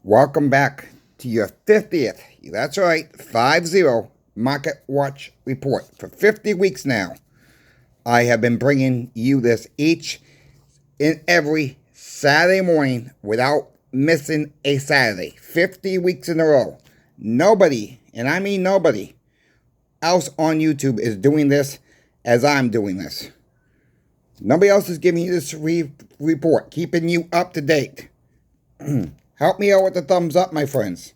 Welcome back to your 50th, that's right, 50 Market Watch Report. For 50 weeks now, I have been bringing you this each and every Saturday morning without missing a Saturday. 50 weeks in a row. Nobody, and I mean nobody, else on YouTube is doing this as I'm doing this. Nobody else is giving you this report, keeping you up to date. Help me out with the thumbs up, my friends.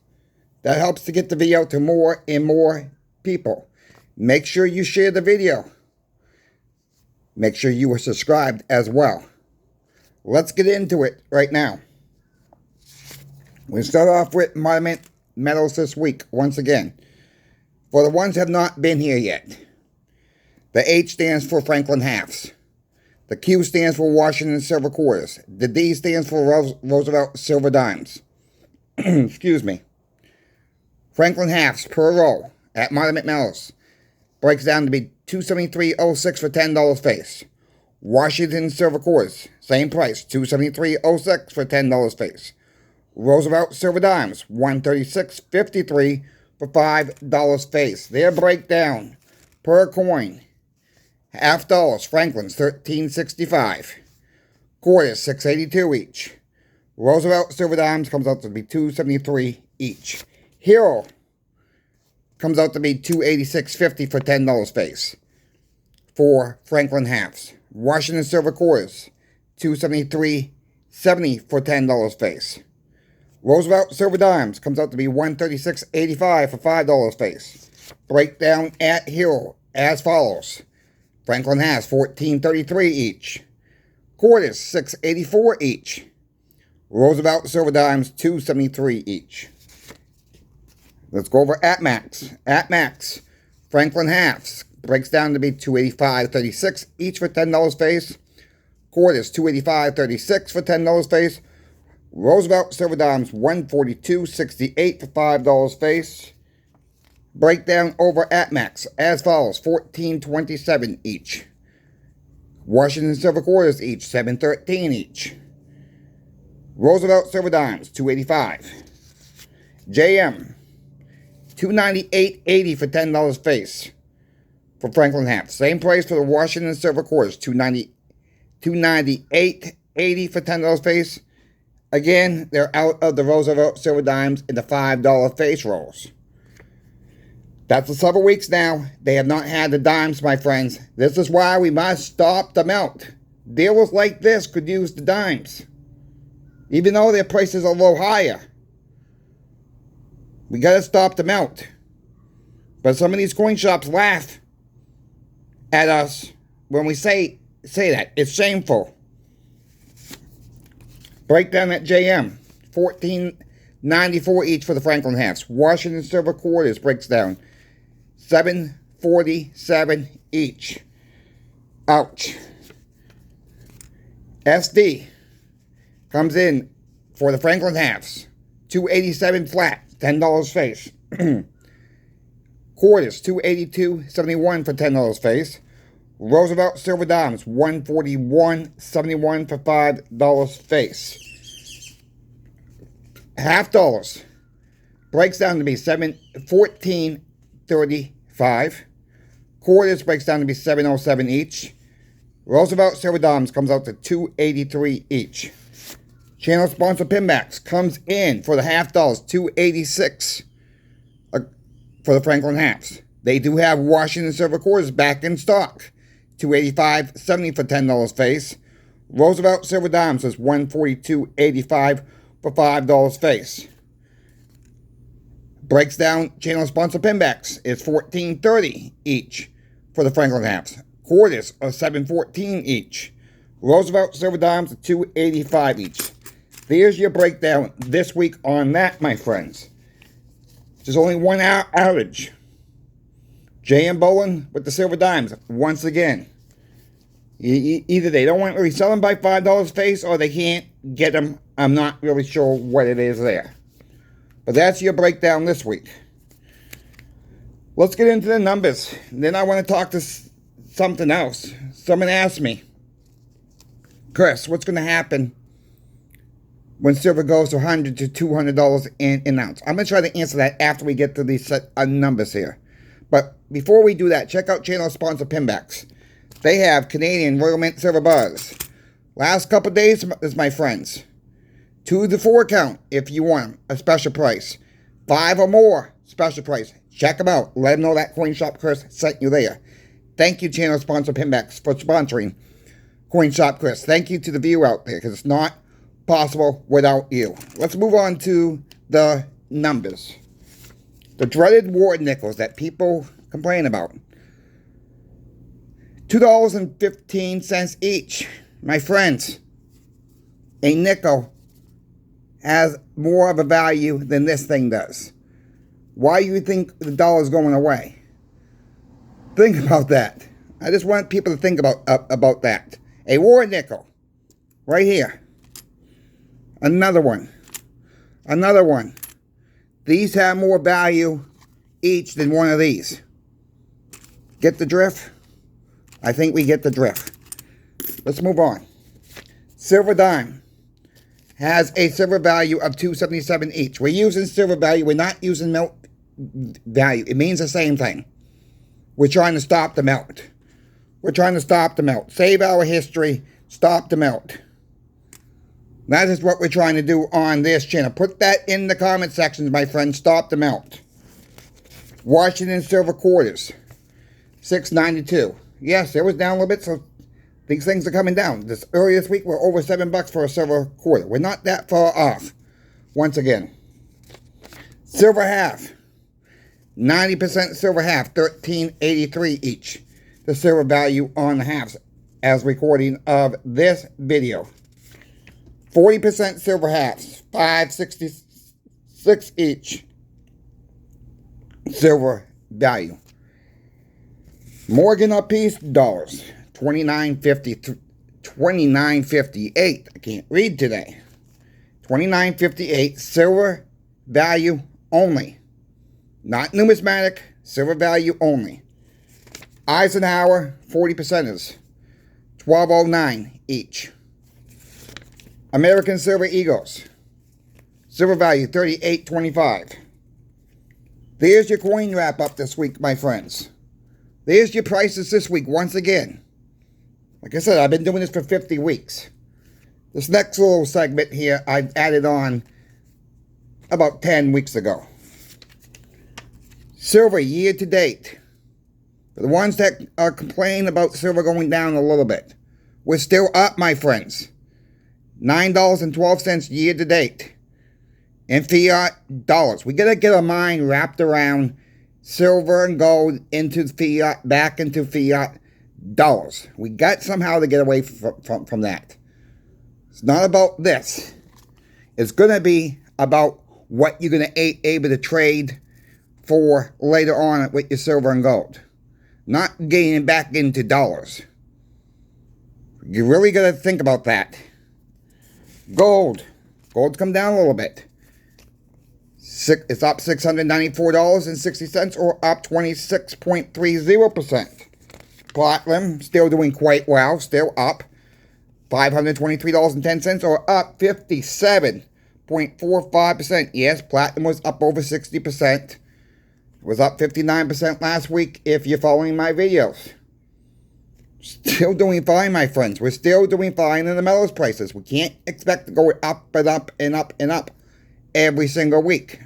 That helps to get the video to more and more people. Make sure you share the video. Make sure you are subscribed as well. Let's get into it right now. We'll start off with Monument Metals this week, once again. For the ones who have not been here yet, the H stands for Franklin Halves. The Q stands for Washington Silver Quarters. The D stands for Roosevelt Silver Dimes. Excuse me. Franklin Halves per roll at Monument Metals breaks down to be $273.06 for $10 face. Washington Silver Quarters, same price, $273.06 for $10 face. Roosevelt Silver Dimes, $136.53 for $5 face. Their breakdown per coin. Half dollars, Franklin's $13.65. Quarters, $6.82 each. Roosevelt Silver Dimes comes out to be $2.73 each. Hero comes out to be $286.50 for $10 face. For Franklin Halves. Washington Silver Quarters, $273.70 for $10 face. Roosevelt Silver Dimes comes out to be $136.85 for $5 face. Breakdown at Hero as follows. Franklin has $14.33 each. Quarters, $6.84 each. Roosevelt Silver Dimes, $2.73 each. Let's go over at Max. At Max, Franklin Halves breaks down to be $285.36 each for $10 face. Quarters, $285.36 for $10 face. Roosevelt Silver Dimes, $142.68 for $5 face. Breakdown over at Max as follows: $14.27 each. Washington Silver Quarters each, $7.13 each. Roosevelt Silver Dimes, $285. JM, $298.80 for $10 face. For Franklin Half, same price for the Washington Silver Quarters, $298.80 for $10 face. Again, they're out of the Roosevelt Silver Dimes in the $5 face rolls. That's for several weeks now. They have not had the dimes, my friends. This is why we must stop them out. Dealers like this could use the dimes, even though their prices are a little higher. We gotta stop them out. But some of these coin shops laugh at us when we say that. It's shameful. Breakdown at JM, $14.94 each for the Franklin Halves. Washington Silver Quarters breaks down $7.47 each. Ouch. SD comes in for the Franklin Halves, $287 flat, $10 face. Quarters, $282.71 for $10 face. Roosevelt Silver Dimes, $141.71 for $5 face. Half dollars breaks down to be $14.35. Quarters breaks down to be $7.07 each. Roosevelt Silver Dimes comes out to $2.83 each. Channel sponsor Pinbacks comes in for the half dollars, $2.86 for the Franklin Halves. They do have Washington Silver Quarters back in stock, $285.70 for $10 face. Roosevelt Silver Dimes is $142.85 for $5 face. Breaks down channel sponsor Pinbacks is $14.30 each for the Franklin Halves. Quarters are $7.14 each. Roosevelt Silver Dimes are $2.85 each. There's your breakdown this week on that, my friends. There's only 1 hour outage. J.M. Bolin with the Silver Dimes, once again. Either they don't want to resell them by $5 face or they can't get them. I'm not really sure what it is there. But that's your breakdown this week. Let's get into the numbers. Then I want to talk to something else. Someone asked me, Chris, what's going to happen when silver goes to $100 to $200 an ounce? I'm going to try to answer that after we get to these set numbers here. But before we do that, check out channel sponsor Pinbacks. They have Canadian Royal Mint Silver Bars. Last couple days is my friends. 2 to 4 count if you want them, a special price. 5 or more, special price. Check them out. Let them know that Coin Shop Chris sent you there. Thank you, channel sponsor Pinbacks, for sponsoring Coin Shop Chris. Thank you to the viewer out there, because it's not possible without you. Let's move on to the numbers. The dreaded war nickels that people complain about. $2.15 each. My friends, a nickel has more of a value than this thing does. Why do you think the dollar's going away? Think about that. I just want people to think about that. A war nickel. Right here. Another one. Another one. These have more value each than one of these. Get the drift? I think we get the drift. Let's move on. Silver dime has a silver value of $2.77 each. We're using silver value. We're not using melt value. It means the same thing. We're trying to stop the melt. We're trying to stop the melt. Save our history. Stop the melt. That is what we're trying to do on this channel. Put that in the comment sections, my friends. Stop the melt. Washington silver quarters. $6.92. Yes, it was down a little bit, so these things are coming down. Earlier this week, we're over $7 for a silver quarter. We're not that far off. Once again. Silver half. 90% silver half. $13.83 each. The silver value on the halves as recording of this video. 40% silver halves. $5.66 each. Silver value. Morgan apiece dollars. $29.50. $29.58. I can't read today. $29.58. Silver value only. Not numismatic. Silver value only. Eisenhower 40%ers. $12.09 each. American Silver Eagles. Silver value $38.25. There's your coin wrap up this week, my friends. There's your prices this week once again. Like I said, I've been doing this for 50 weeks. This next little segment here, I've added on about 10 weeks ago. Silver year to date. For the ones that are complaining about silver going down a little bit, we're still up, my friends. $9.12 year to date. In fiat dollars. We got to get our mind wrapped around silver and gold into fiat, back into fiat dollars. We got somehow to get away from that. It's not about this. It's going to be about what you're going to be able to trade for later on with your silver and gold. Not getting back into dollars. You really got to think about that. Gold. Gold's come down a little bit. It's up $694.60 or up 26.30%. Platinum still doing quite well. Still up $523.10 or up 57.45%. Yes, platinum was up over 60%. It was up 59% last week if you're following my videos. Still doing fine, my friends. We're still doing fine in the metals prices. We can't expect to go up and up and up and up every single week.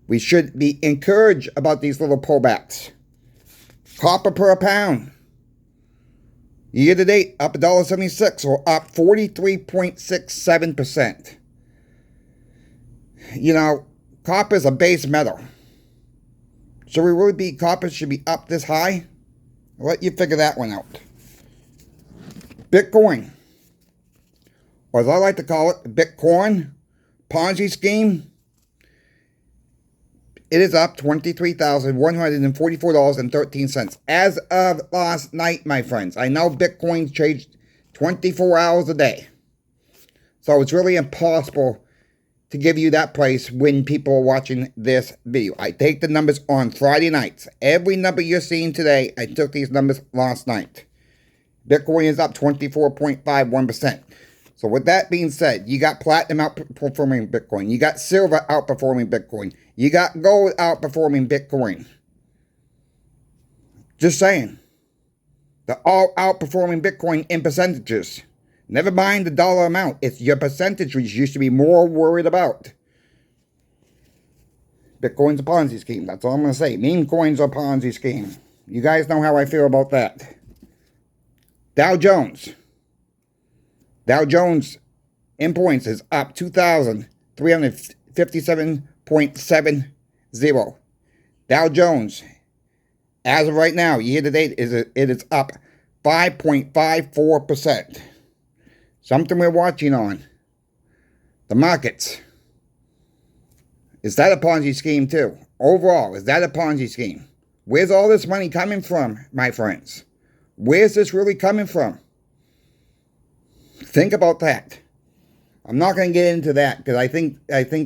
We should be encouraged about these little pullbacks. Copper per pound. Year to date, up $1.76 or up 43.67%. You know, copper is a base metal. Should we really be, copper should be up this high? I'll let you figure that one out. Bitcoin, or as I like to call it, Bitcoin Ponzi scheme. It is up $23,144.13 as of last night, my friends. I know Bitcoin's changed 24 hours a day. So it's really impossible to give you that price when people are watching this video. I take the numbers on Friday nights. Every number you're seeing today, I took these numbers last night. Bitcoin is up 24.51%. So with that being said, you got platinum outperforming Bitcoin. You got silver outperforming Bitcoin. You got gold outperforming Bitcoin. Just saying. They're all outperforming Bitcoin in percentages. Never mind the dollar amount. It's your percentage you should be more worried about. Bitcoin's a Ponzi scheme. That's all I'm going to say. Meme coins are a Ponzi scheme. You guys know how I feel about that. Dow Jones. Dow Jones in points is up 2,357.70. Dow Jones, as of right now, year to date, it is up 5.54%. Something we're watching on. The markets. Is that a Ponzi scheme too? Overall, is that a Ponzi scheme? Where's all this money coming from, my friends? Where's this really coming from? Think about that. I'm not going to get into that because I think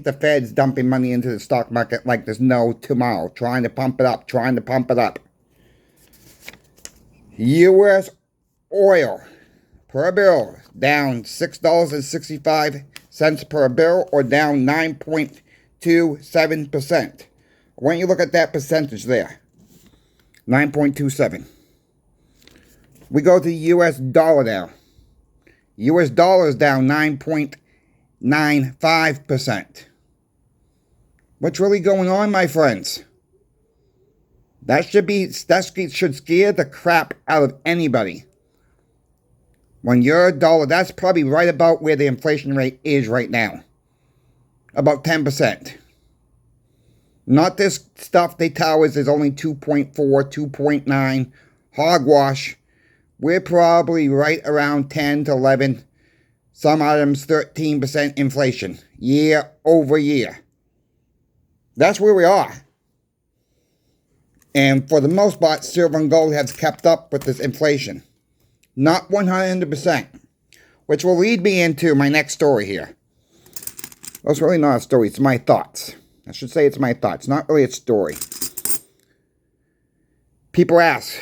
the Fed's dumping money into the stock market like there's no tomorrow, trying to pump it up, U.S. oil per barrel down $6.65 per barrel, or down 9.27%. When you look at that percentage there, 9.27. We go to the U.S. dollar now. U.S. dollar is down 9.95%. What's really going on, my friends? That should scare the crap out of anybody. When your dollar, that's probably right about where the inflation rate is right now. About 10%. Not this stuff they tell us is only 2.4, 2.9. Hogwash. We're probably right around 10 to 11. Some items 13% inflation. Year over year. That's where we are. And for the most part, silver and gold has kept up with this inflation. Not 100%. Which will lead me into my next story here. Well, it's really not a story, it's my thoughts. I should say it's my thoughts, not really a story. People ask,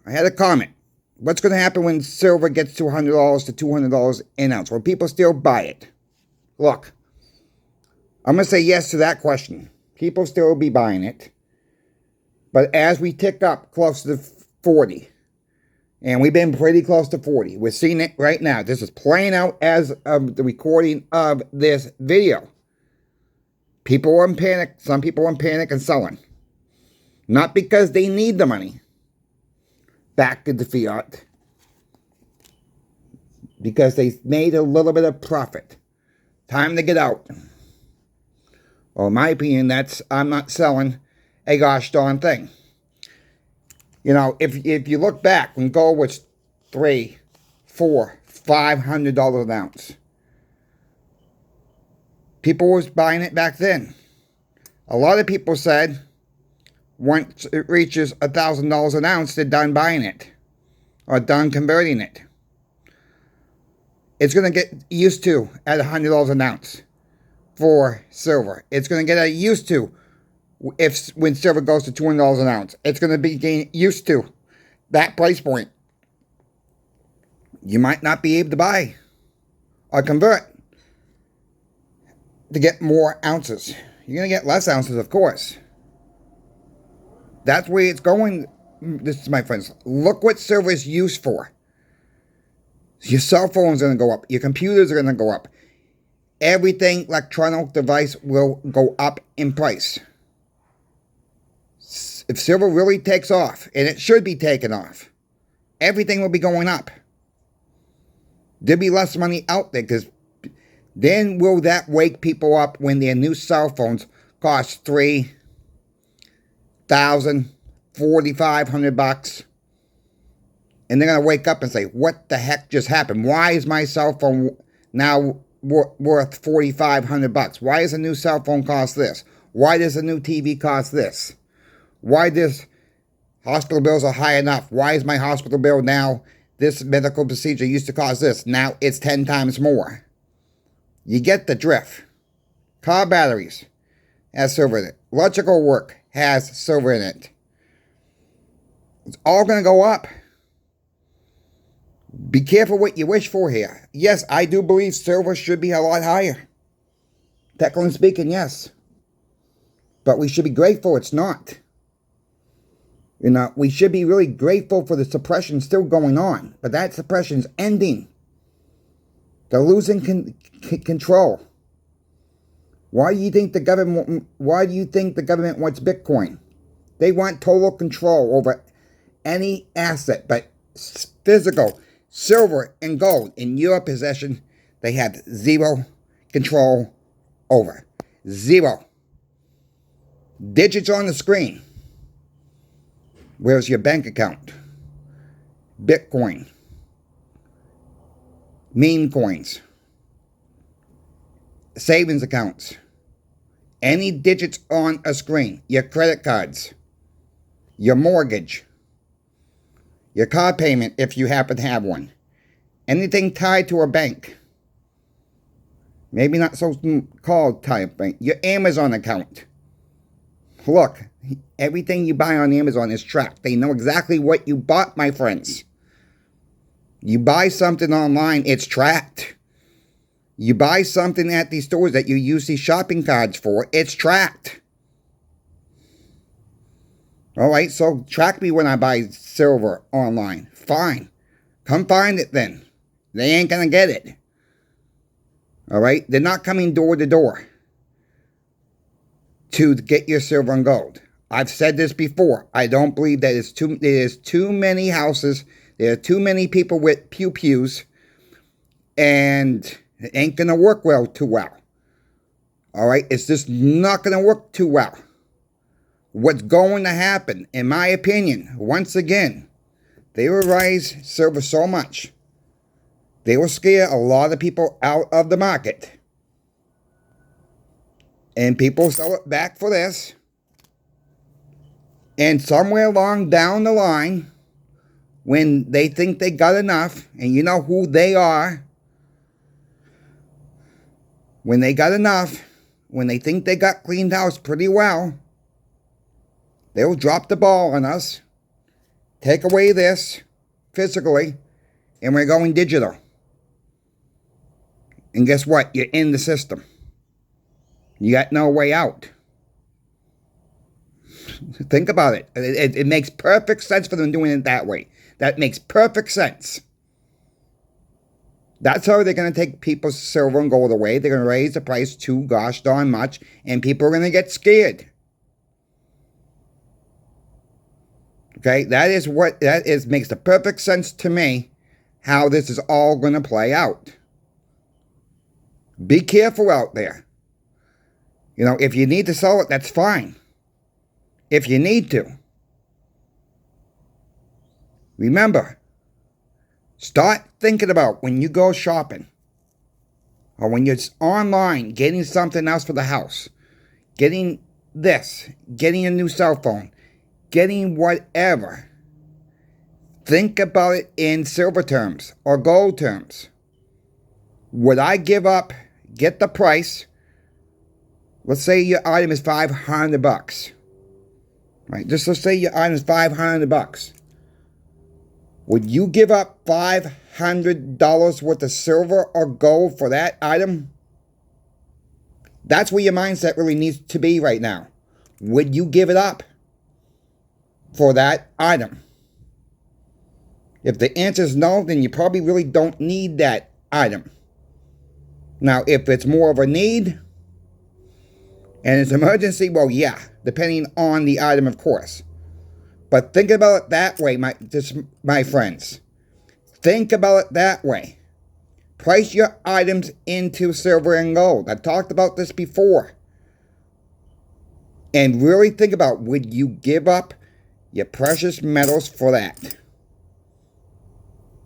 I had a comment, what's going to happen when silver gets to $100 to $200 an ounce? Will people still buy it? Look, I'm going to say yes to that question. People still be buying it. But as we tick up close to 40, and we've been pretty close to 40. We're seeing it right now. This is playing out as of the recording of this video. People are in panic. Some people are in panic and selling. Not because they need the money back into fiat. Because they made a little bit of profit. Time to get out. Well, in my opinion, I'm not selling a gosh darn thing. You know, if you look back when gold was $300, $400, $500 an ounce, people was buying it back then. A lot of people said once it reaches $1,000 an ounce, they're done buying it or done converting it. It's going to get used to at $100 an ounce for silver. It's going to get used to when silver goes to $200 an ounce. It's going to be getting used to that price point. You might not be able to buy or convert to get more ounces. You're going to get less ounces, of course. That's where it's going. This is my friends. Look what silver is used for. Your cell phone's going to go up. Your computers are going to go up. Everything electronic device will go up in price. If silver really takes off, and it should be taking off, everything will be going up. There'll be less money out there, because then will that wake people up when their new cell phones cost $3,000, $4,500, and they're going to wake up and say, what the heck just happened? Why is my cell phone now worth $4,500? Why does a new cell phone cost this? Why does a new TV cost this? Why this hospital bills are high enough? Why is my hospital bill now, this medical procedure used to cost this, now it's 10 times more? You get the drift. Car batteries has silver in it. Electrical work has silver in it. It's all going to go up. Be careful what you wish for here. Yes, I do believe silver should be a lot higher. Technically speaking, yes. But we should be grateful it's not. You know, we should be really grateful for the suppression still going on. But that suppression's ending. They're losing control. Why do you think the government wants Bitcoin? They want total control over any asset, but physical, silver and gold in your possession, they have zero control over. Zero. Digits on the screen. Where's your bank account? Bitcoin. Meme coins. Savings accounts. Any digits on a screen. Your credit cards. Your mortgage. Your car payment if you happen to have one. Anything tied to a bank. Maybe not so called type bank. Your Amazon account. Look, everything you buy on Amazon is tracked. They know exactly what you bought, my friends. You buy something online, it's tracked. You buy something at these stores that you use these shopping cards for, it's tracked. Alright, so track me when I buy silver online. Fine. Come find it then. They ain't gonna get it. Alright? They're not coming door to door to get your silver and gold. I've said this before. I don't believe that there's too many houses. There are too many people with pews. And it ain't gonna work too well. Alright? It's just not gonna work too well. What's going to happen, in my opinion, once again, they will raise silver so much. They will scare a lot of people out of the market. And people sell it back for this. And somewhere along down the line, when they think they got enough, and you know who they are, when they got enough, when they think they got cleaned house pretty well, they'll drop the ball on us, take away this physically, and we're going digital. And guess what? You're in the system. You got no way out. Think about it. It makes perfect sense for them doing it that way. That makes perfect sense. That's how they're going to take people's silver and gold away. They're going to raise the price too gosh darn much, and people are going to get scared. Okay, makes the perfect sense to me how this is all going to play out. Be careful out there. You know, if you need to sell it, that's fine. If you need to. Remember, start thinking about when you go shopping or when you're online getting something else for the house, getting this, getting a new cell phone, getting whatever. Think about it in silver terms or gold terms. Would I give up, get the price? Let's say your item is $500. Right? Just let's say your item is $500. Would you give up $500 worth of silver or gold for that item? That's where your mindset really needs to be right now. Would you give it up for that item? If the answer is no, then you probably really don't need that item. Now, if it's more of a need and it's an emergency, well, yeah, depending on the item, of course. But think about it that way, my friends. Think about it that way. Price your items into silver and gold. I've talked about this before. And really think about, would you give up your precious metals for that?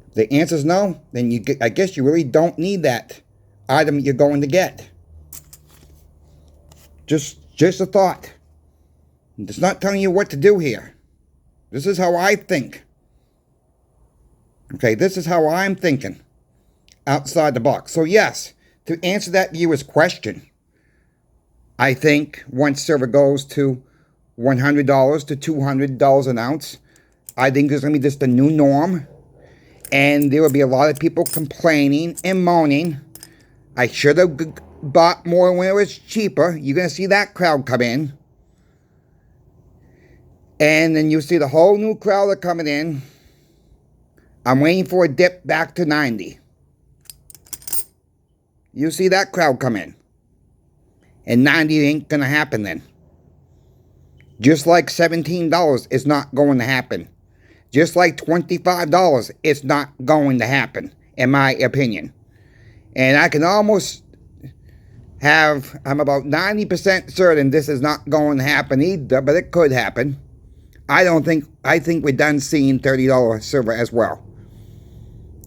If the answer is no, then I guess you really don't need that item you're going to get. Just a thought. It's not telling you what to do here. This is how I think. Okay, this is how I'm thinking. Outside the box. So yes, to answer that viewer's question, I think once silver goes to $100 to $200 an ounce, I think there's going to be just a new norm. And there will be a lot of people complaining and moaning. I should have bought more when it was cheaper. You're going to see that crowd come in. And then you'll see the whole new crowd coming in. I'm waiting for a dip back to 90. You'll see that crowd come in. And 90 ain't going to happen then. Just like $17 is not going to happen. Just like $25, it's not going to happen, in my opinion. And I can almost I'm about 90% certain this is not going to happen either, but it could happen. I think we're done seeing $30 silver as well.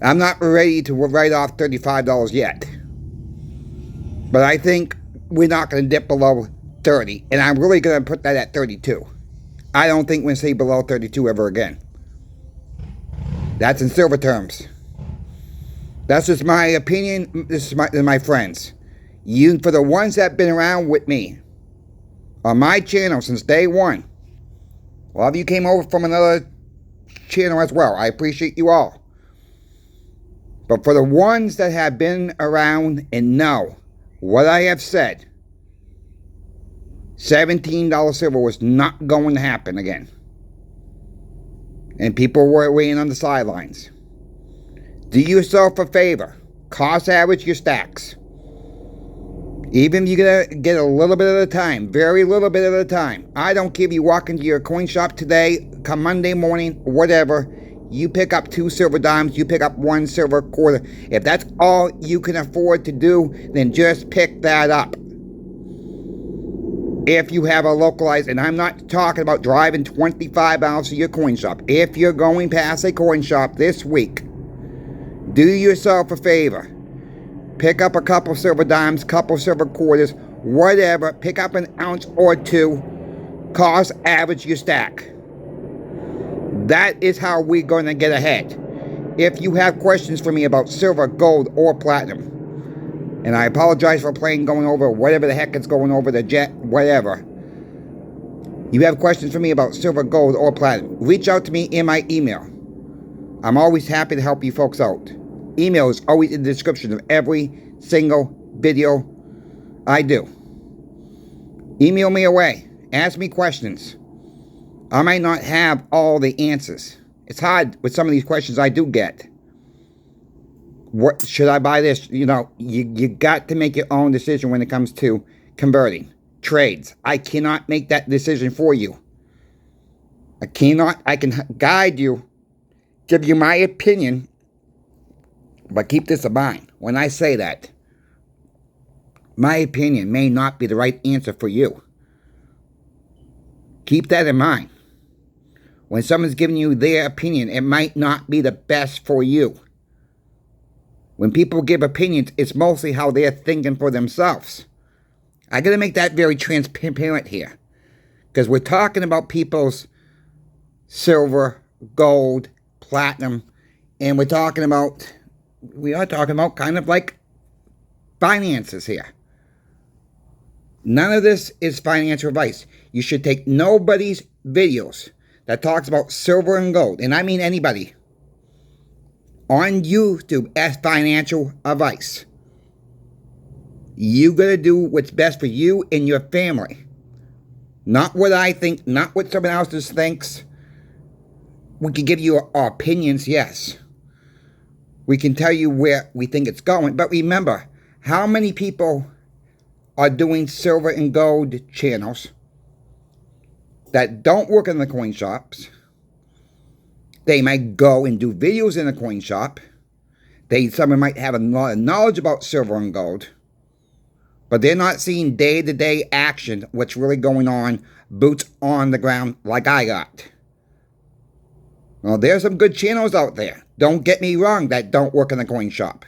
I'm not ready to write off $35 yet. But I think we're not going to dip below 30, and I'm really going to put that at 32. I don't think we're going to stay below 32 ever again. That's in silver terms. That's just my opinion. This is my friends. You, for the ones that have been around with me on my channel since day one. A lot of you came over from another channel as well. I appreciate you all. But for the ones that have been around and know what I have said, $17 silver was not going to happen again. And people were waiting on the sidelines. Do yourself a favor. Cost average your stacks. Even if you're going to get a little bit at a time, very little bit at a time. I don't care if you walk into your coin shop today, come Monday morning, whatever. You pick up 2 silver dimes, you pick up 1 silver quarter. If that's all you can afford to do, then just pick that up. If you have a localized, and I'm not talking about driving 25 miles to your coin shop. If you're going past a coin shop this week, do yourself a favor. Pick up a couple silver dimes, couple silver quarters, whatever. Pick up an ounce or 2. Cost average your stack. That is how we're going to get ahead. If you have questions for me about silver, gold, or platinum, and I apologize for going over whatever the heck is going over the jet, whatever. You have questions for me about silver, gold, or platinum, reach out to me in my email. I'm always happy to help you folks out. Email is always in the description of every single video I do. Email me away. Ask me questions. I might not have all the answers. It's hard with some of these questions I do get. What should I buy this? You know, you got to make your own decision when it comes to converting. Trades. I cannot make that decision for you. I cannot. I can guide you, give you my opinion, but keep this in mind. When I say that, my opinion may not be the right answer for you. Keep that in mind. When someone's giving you their opinion, it might not be the best for you. When people give opinions, it's mostly how they're thinking for themselves. I got to make that very transparent here. Because we're talking about people's silver, gold, platinum, and we are talking about kind of like finances here. None of this is financial advice. You should take nobody's videos that talks about silver and gold, and I mean anybody, on YouTube as financial advice. You gotta do what's best for you and your family. Not what I think, not what someone else thinks. We can give you our opinions, yes. We can tell you where we think it's going, but remember, how many people are doing silver and gold channels that don't work in the coin shops? They might go and do videos in a coin shop. Someone might have a lot of knowledge about silver and gold, but they're not seeing day-to-day action, what's really going on, boots on the ground like I got. Well, there's some good channels out there. Don't get me wrong, that don't work in the coin shop.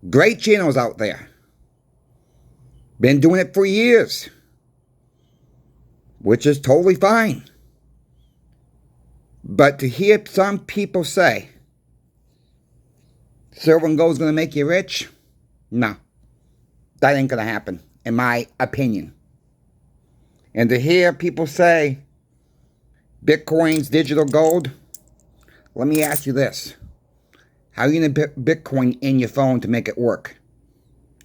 Great channels out there. Been doing it for years, which is totally fine. But to hear some people say silver and gold is going to make you rich, no, that ain't going to happen, in my opinion. And to hear people say Bitcoin's digital gold, Let me ask you this. How are you going to put Bitcoin in your phone to make it work?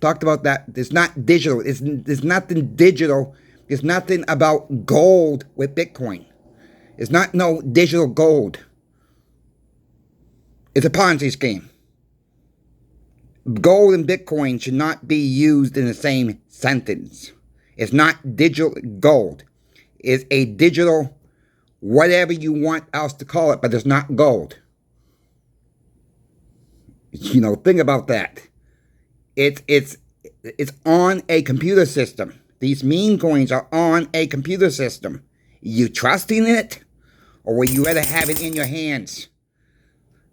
Talked about that. It's not digital. There's nothing digital. There's nothing about gold with Bitcoin. It's not no digital gold. It's a Ponzi scheme. Gold and Bitcoin should not be used in the same sentence. It's not digital gold. It's a digital whatever you want else to call it, but it's not gold. You know, think about that. It's on a computer system. These meme coins are on a computer system. You trusting it? Or would you rather have it in your hands?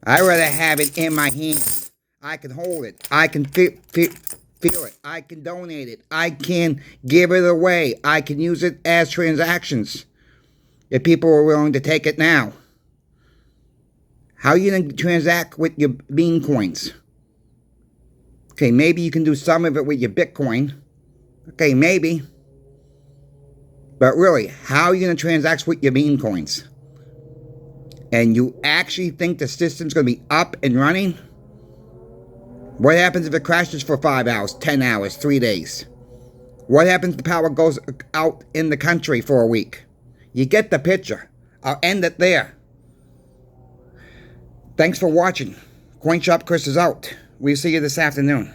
I'd rather have it in my hands. I can hold it. I can feel it. I can donate it. I can give it away. I can use it as transactions. If people are willing to take it now. How are you going to transact with your meme coins? Okay, maybe you can do some of it with your Bitcoin. Okay, maybe. But really, how are you going to transact with your meme coins? And you actually think the system's going to be up and running? What happens if it crashes for 5 hours, 10 hours, 3 days? What happens if the power goes out in the country for a week? You get the picture. I'll end it there. Thanks for watching. CoinShop Chris is out. We'll see you this afternoon.